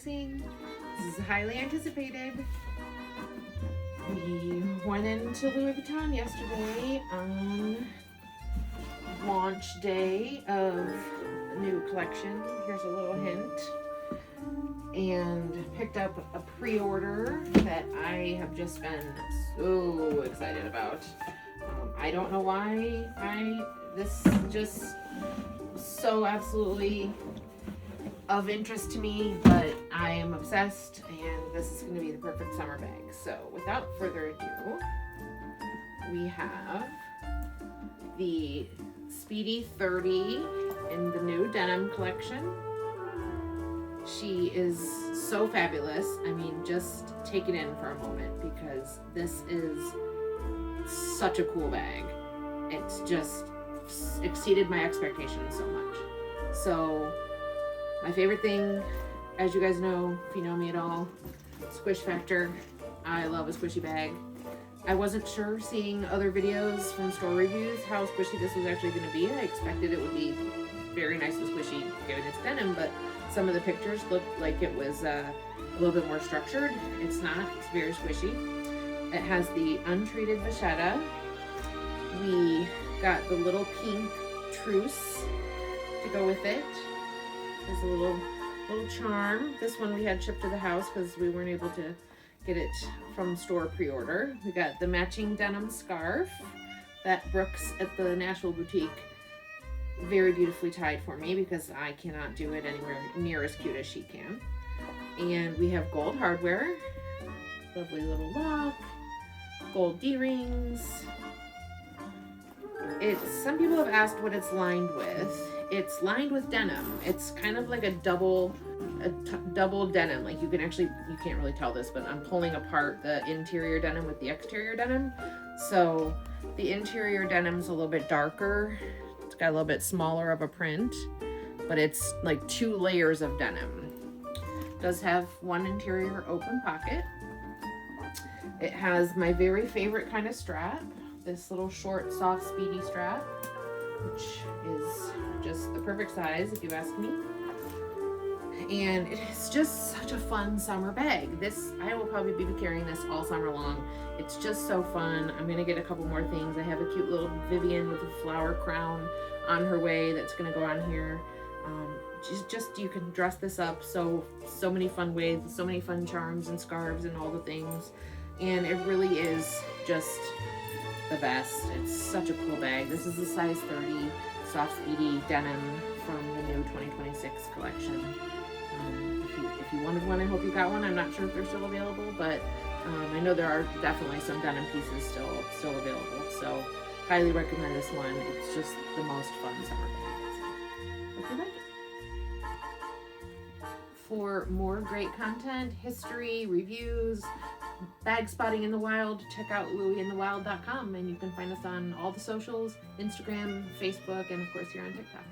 unboxing. This is highly anticipated. We went into Louis Vuitton yesterday on launch day of a new collection. Here's a little hint. And picked up a pre-order that I have just been so excited about. I don't know why this just so absolutely of interest to me, but I am obsessed, and this is going to be the perfect summer bag. So without further ado, we have the Speedy 30 in the new denim collection. She is so fabulous. I mean, just take it in for a moment, because this is such a cool bag. It's just exceeded my expectations so much. So my favorite thing, as you guys know, if you know me at all, squish factor. I love a squishy bag. I wasn't sure, seeing other videos from store reviews, how squishy this was actually going to be. I expected it would be very nice and squishy given its denim, but some of the pictures looked like it was a little bit more structured. It's not. It's very squishy. It has the untreated vachetta. We got the little pink truce to go with it. There's a little charm. This one we had shipped to the house because we weren't able to get it from store pre-order. We got the matching denim scarf that Brooks at the Nashville Boutique very beautifully tied for me, because I cannot do it anywhere near as cute as she can. And we have gold hardware, lovely little lock, gold D-rings. Some people have asked what it's lined with. It's lined with denim. It's kind of like a double denim. Like you can't really tell this, but I'm pulling apart the interior denim with the exterior denim. So the interior denim's a little bit darker. It's got a little bit smaller of a print, but it's like 2 layers of denim. It does have one interior open pocket. It has my very favorite kind of strap, this little short, soft, Speedy strap, which is just the perfect size if you ask me. And it is just such a fun summer bag. I will probably be carrying this all summer long. It's just so fun. I'm gonna get a couple more things. I have a cute little Vivian with a flower crown on her way that's gonna go on here. You can dress this up so many fun ways, so many fun charms and scarves and all the things. And it really is just the best. It's such a cool bag. This is the size 30 soft Speedy denim from the new 2026 collection. If you wanted one, I hope you got one. I'm not sure if they're still available, but I know there are definitely some denim pieces still available. So highly recommend this one. It's just the most fun summer bag. Hope you like it. For more great content, history, reviews, bag spotting in the wild, check out louisinthewild.com, and you can find us on all the socials, Instagram, Facebook, and of course here on TikTok.